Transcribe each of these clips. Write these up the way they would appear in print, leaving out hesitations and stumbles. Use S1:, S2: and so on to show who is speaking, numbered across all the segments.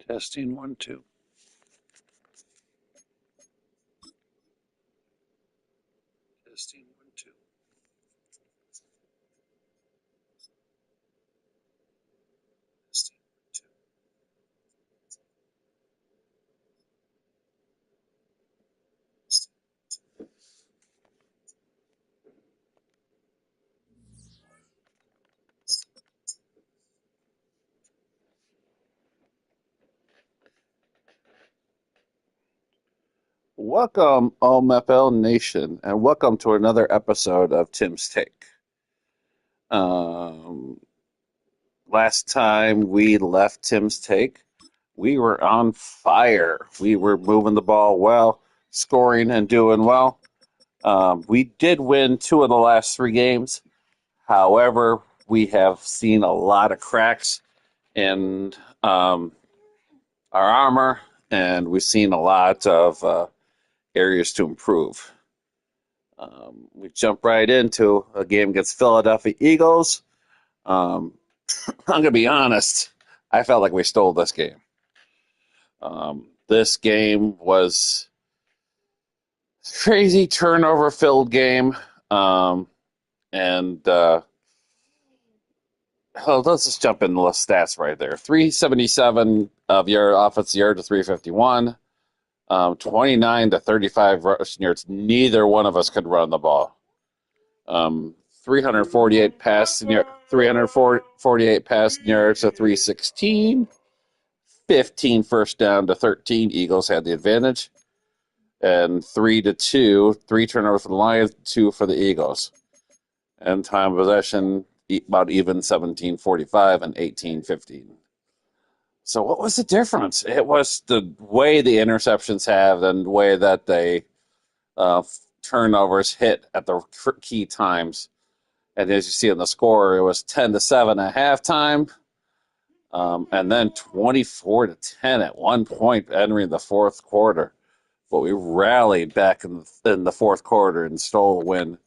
S1: Testing 1, 2. Testing 1, 2. Testing 1, 2. Welcome, OMFL Nation, and welcome to another episode of Tim's Take. Um, Last time we left Tim's Take, we were on fire. We were moving the ball well, scoring and doing well. We did win 2 of the last 3 games. However, we have seen a lot of cracks in our armor, and we've seen a lot of areas to improve. We jump right into a game against Philadelphia Eagles. Um, I'm going to be honest. I felt like we stole this game. This game was a crazy turnover-filled game. And let's just jump into the stats right there. 377 of your offensive yard to 351. 29 to 35 rushing yards. Neither one of us could run the ball. 348 passing yards, 348 passing yards to 316. 15 first down to 13. Eagles had the advantage. And 3-2, 3 turnovers for the Lions, 2 for the Eagles. And time of possession about even 17:45 and 18:15. So what was the difference? It was the way the interceptions have and the way that they uh, turnovers hit at the key times. And as you see in the score, it was 10-7 at halftime, and then 24-10 at one point entering the fourth quarter. But we rallied back in the fourth quarter and stole the win.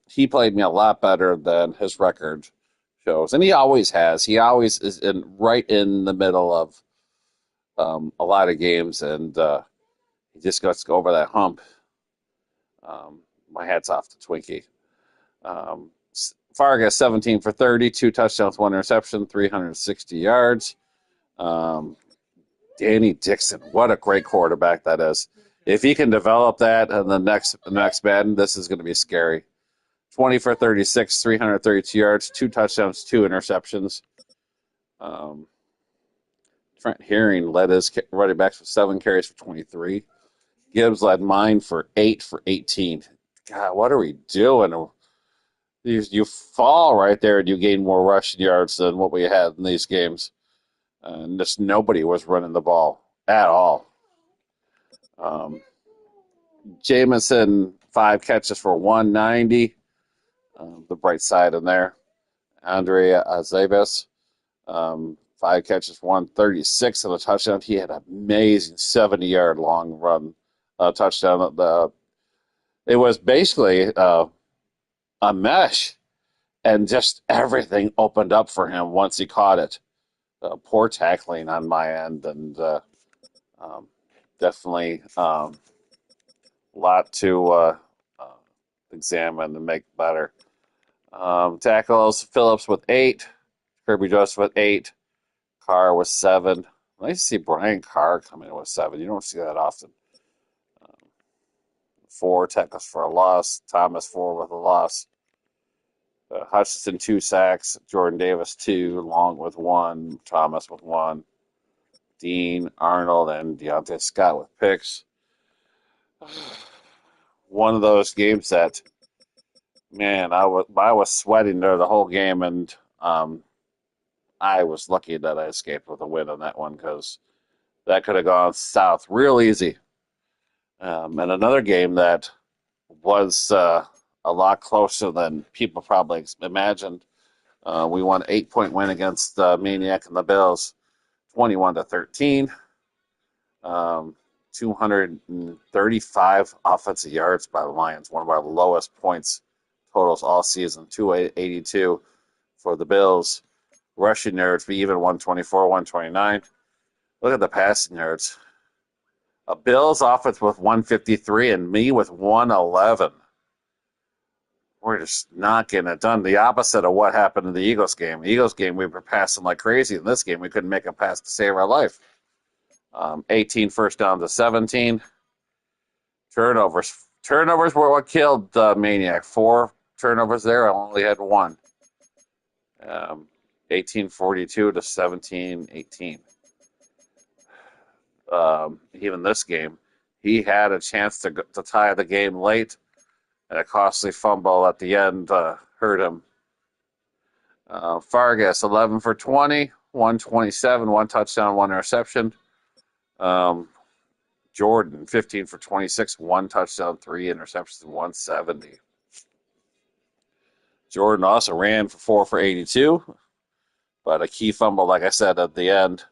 S1: He played me a lot better than his record shows, and he always has. He always is right in the middle of a lot of games, and he just got to go over that hump. My hat's off to Twinkie. Fargas 17 for 30, 2 touchdowns, 1 interception, 360 yards. Danny Dixon, what a great quarterback that is. If he can develop that in the next band, this is going to be scary. 20 for 36, 332 yards, 2 touchdowns, 2 interceptions. Trent Herring led his running backs with 7 carries for 23. Gibbs led mine for 8 for 18. God, what are we doing? You fall right there and you gain more rushing yards than what we had in these games. And just nobody was running the ball at all. Jamison, 5 catches for 190. The bright side in there. Andre Azabes, 5 catches for 136 and a touchdown. He had an amazing 70-yard long run touchdown. It was basically a mesh, and just everything opened up for him once he caught it. Poor tackling on my end, and definitely a lot to examine and make better. Tackles, Phillips with 8, Kirby Joseph with 8, Carr with 7. Nice to see Brian Carr come in with 7. You don't see that often. 4 tackles for a loss, Thomas 4 with a loss. Hutchinson 2 sacks, Jordan Davis 2, Long with 1, Thomas with 1, Dean, Arnold, and Deontay Scott with picks. One of those games that, man, I was sweating there the whole game, and I was lucky that I escaped with a win on that one because that could have gone south real easy. And another game that was a lot closer than people probably imagined. We won an 8-point win against Maniac and the Bills, 21-13. 235 offensive yards by the Lions, one of our lowest points totals all season. 282 for the Bills Rushing yards be even 124, 129. Look at the passing yards. A Bills offense with 153 and me with 111. We're just not getting it done. The opposite of what happened in the Eagles game. The Eagles game, we were passing like crazy. In this game, we couldn't make a pass to save our life. 18 first down to 17. Turnovers. Turnovers were what killed Maniac. 4 turnovers there. I only had 1. 18-42 to 17-18. Even this game, he had a chance to tie the game late, and a costly fumble at the end hurt him. Fargas, 11 for 20, 127, 1 touchdown, 1 interception. Jordan, 15 for 26, 1 touchdown, 3 interceptions, 170. Jordan also ran for 4 for 82, but a key fumble, like I said, at the end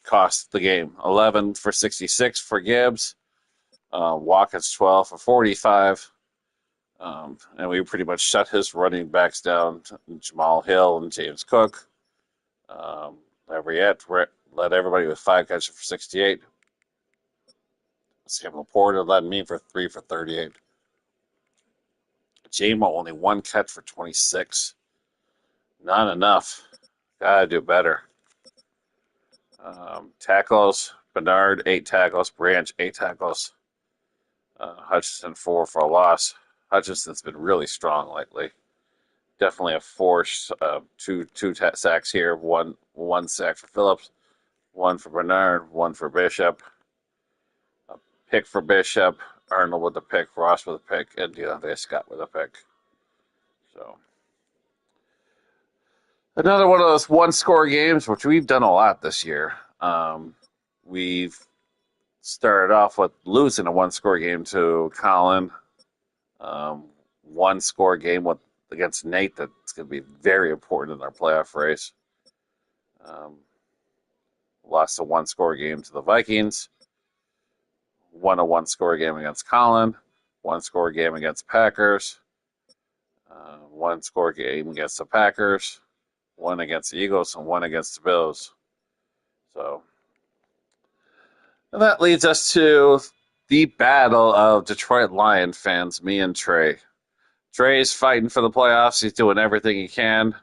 S1: cost the game. 11 for 66 for Gibbs. Watkins, 12 for 45. And we pretty much shut his running backs down, Jamal Hill and James Cook. Leverriette led everybody with 5 catches for 68. Sam Laporta led me for 3 for 38. Jamo only 1 catch for 26. Not enough. Gotta do better. Tackles, Bernard, 8 tackles. Branch, 8 tackles. Hutchinson, 4 for a loss. Hutchinson's been really strong lately. Definitely a force. Two sacks here. One sack for Phillips. 1 for Bernard. 1 for Bishop. A pick for Bishop. Arnold with a pick. Ross with a pick. And Deontay Scott with a pick. So another one of those 1-score games, which we've done a lot this year. We've started off with losing a 1-score game to Colin. 1-score game against Nate that's going to be very important in our playoff race. Lost a 1-score game to the Vikings. Won a 1-score game against Colin. 1-score game against Packers. 1-score game against the Packers. 1 against the Eagles and 1 against the Bills. So, and that leads us to the battle of Detroit Lion fans, me and Trey. Trey's fighting for the playoffs. He's doing everything he can.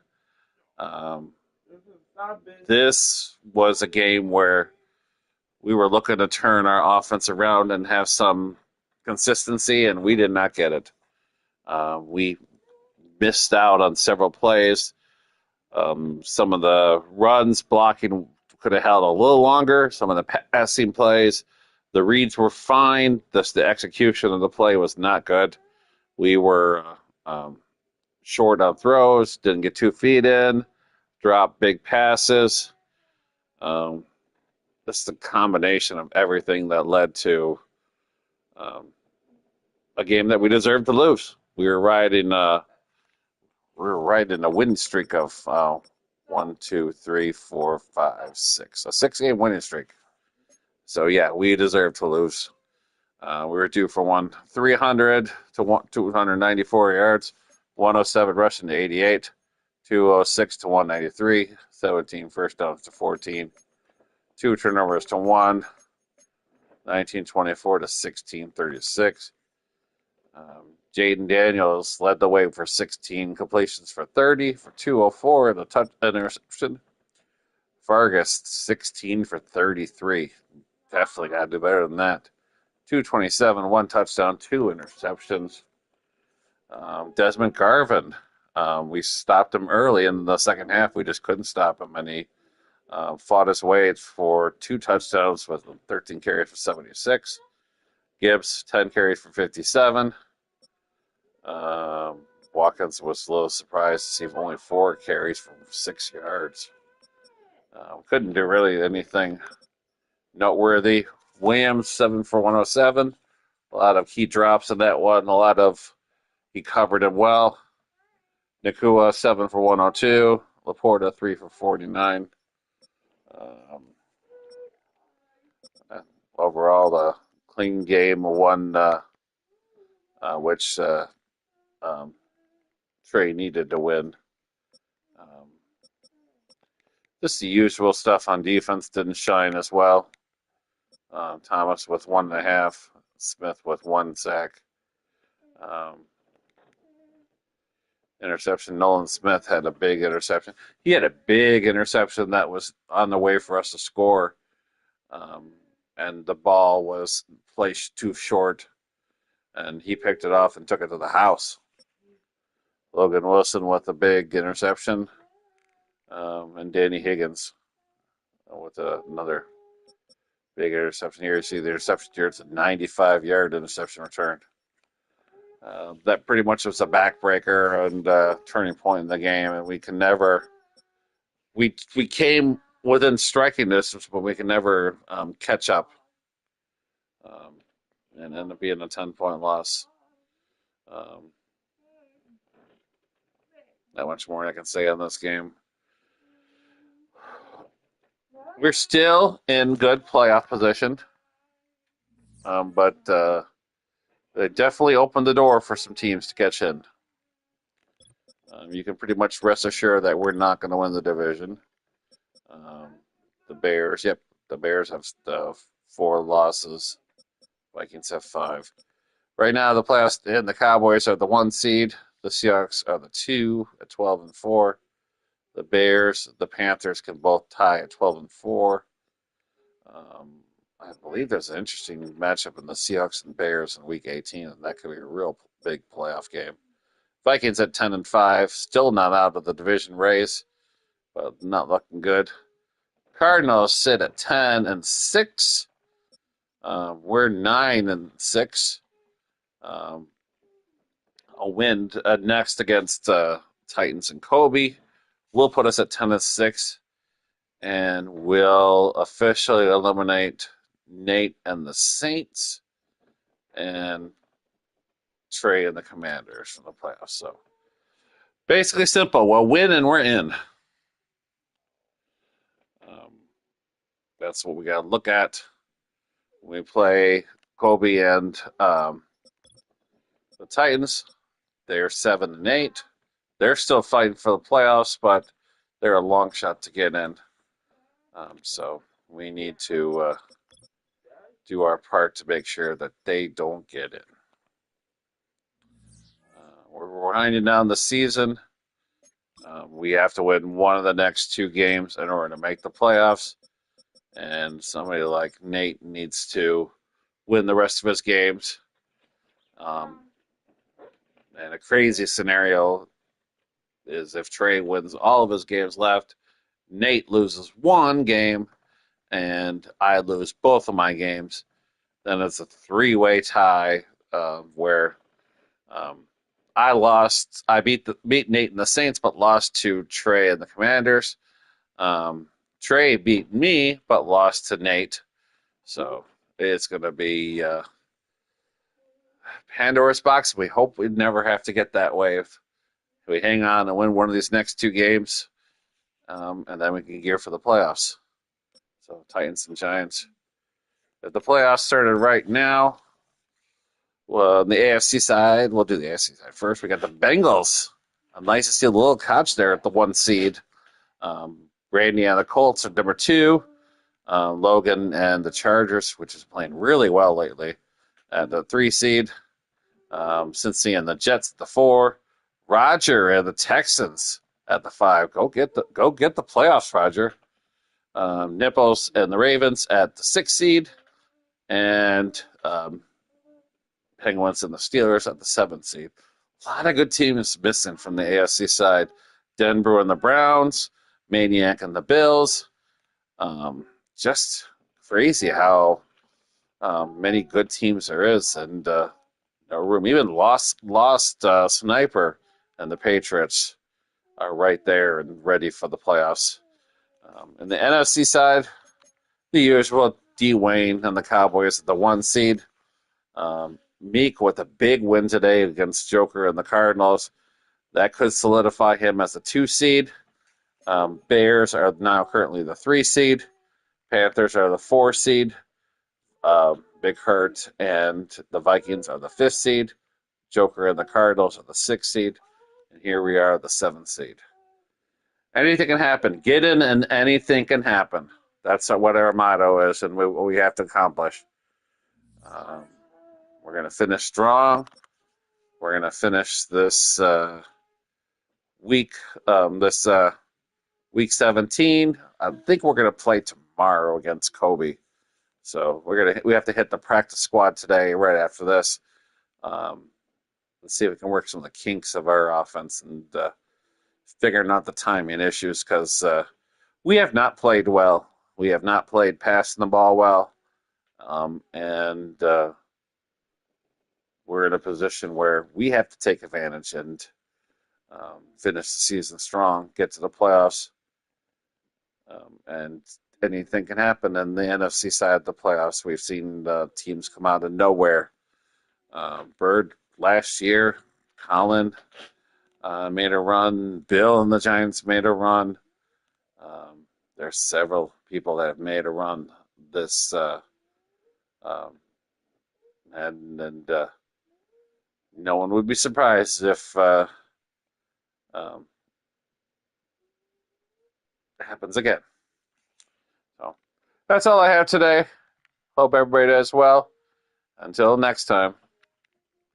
S1: This was a game where we were looking to turn our offense around and have some consistency, and we did not get it. We missed out on several plays. Some of the runs blocking could have held a little longer. Some of the passing plays, the reads were fine. The execution of the play was not good. We were short on throws, didn't get 2 feet in, dropped big passes. This is a combination of everything that led to a game that we deserved to lose. We were riding a winning streak of 1, 2, 3, 4, 5, 6. A 6-game winning streak. So, yeah, we deserved to lose. We were due for 300 to 294 yards, 107 rushing to 88, 206 to 193, 17 first downs to 14, 2 turnovers to 1, 19-24 to 16-36. Jaden Daniels led the way for 16 completions for 30 for 204 and a interception. Vargas 16 for 33. Definitely got to do better than that. 227, 1 touchdown, 2 interceptions. Desmond Garvin, we stopped him early in the second half. We just couldn't stop him, and he fought his way for 2 touchdowns with 13 carries for 76. Gibbs, 10 carries for 57. Watkins was a little surprised to see only 4 carries for 6 yards. Couldn't do really anything noteworthy. Williams, 7 for 107. A lot of key drops in that one. He covered him well. Nakua, 7 for 102. Laporta, 3 for 49. Overall, a clean game, one which Trey needed to win. Just the usual stuff on defense didn't shine as well. Thomas with 1.5, Smith with 1 sack. Interception. Nolan Smith had a big interception. He had a big interception that was on the way for us to score, and the ball was placed too short, and he picked it off and took it to the house. Logan Wilson with a big interception, and Danny Higgins with another big interception. Here you see the interception here. It's a 95-yard interception return. That pretty much was a backbreaker and turning point in the game, and we can never. We came within striking distance, but we can never catch up, and end up being a 10-point loss. Not much more I can say on this game. We're still in good playoff position, but they definitely opened the door for some teams to catch in. You can pretty much rest assured that we're not going to win the division. The Bears, the Bears have 4 losses. Vikings have 5. Right now, the playoffs and the Cowboys are the 1 seed. The Seahawks are the 2 at 12-4. The Bears, the Panthers can both tie at 12-4. I believe there's an interesting matchup in the Seahawks and Bears in Week 18, and that could be a real big playoff game. Vikings at 10-5, still not out of the division race, but not looking good. Cardinals sit at 10-6. We're 9-6. A win next against Titans and Kobe will put us at 10-6, and will officially eliminate Nate and the Saints and Trey and the Commanders from the playoffs. So basically simple. We'll win and we're in. That's what we got to look at when we play Kobe and the Titans. They're 7-8. They're still fighting for the playoffs, but they're a long shot to get in. So we need to do our part to make sure that they don't get in. We're winding down the season. We have to win one of the next 2 games in order to make the playoffs. And somebody like Nate needs to win the rest of his games. And a crazy scenario is if Trey wins all of his games left, Nate loses 1 game, and I lose both of my games. Then it's a 3-way tie where I beat Nate and the Saints, but lost to Trey and the Commanders. Trey beat me, but lost to Nate. So it's going to be Pandora's box. We hope we never have to get that way. If we hang on and win one of these next 2 games, and then we can gear for the playoffs. So Titans and Giants. If the playoffs started right now, well, on the AFC side, we'll do the AFC side first. We got the Bengals. Nice to see a little Koch there at the 1 seed. Randy and the Colts are number 2. Logan and the Chargers, which is playing really well lately, at the 3 seed. Cincy and the Jets at the 4. Roger and the Texans at the 5. Go get the playoffs, Roger. Nipples and the Ravens at the 6 seed. And Penguins and the Steelers at the 7th seed. A lot of good teams missing from the AFC side. Denver and the Browns, Maniac and the Bills. Just crazy how many good teams there is, and no room. Even lost Sniper and the Patriots are right there and ready for the playoffs. In the NFC side, the usual Dwayne and the Cowboys at the 1 seed. Meek with a big win today against Joker and the Cardinals. That could solidify him as a 2 seed. Bears are now currently the 3 seed. Panthers are the 4 seed. Big Hurt and the Vikings are the 5th seed. Joker and the Cardinals are the 6th seed. And here we are, the 7th seed. Anything can happen. Get in, and anything can happen. That's what our motto is, and what we have to accomplish. Um, we're going to finish strong. We're going to finish this week, this week 17. I think we're going to play tomorrow against Kobe. So we have to hit the practice squad today, right after this. Let's see if we can work some of the kinks of our offense and figuring out the timing issues because we have not played well. We have not played passing the ball well, and we're in a position where we have to take advantage and finish the season strong, get to the playoffs, and anything can happen. In the NFC side of the playoffs, we've seen teams come out of nowhere. Bird last year, Colin made a run. Bill and the Giants made a run. There's several people that have made a run this, um, and no one would be surprised if um, it happens again. So that's all I have today. Hope everybody does well. Until next time.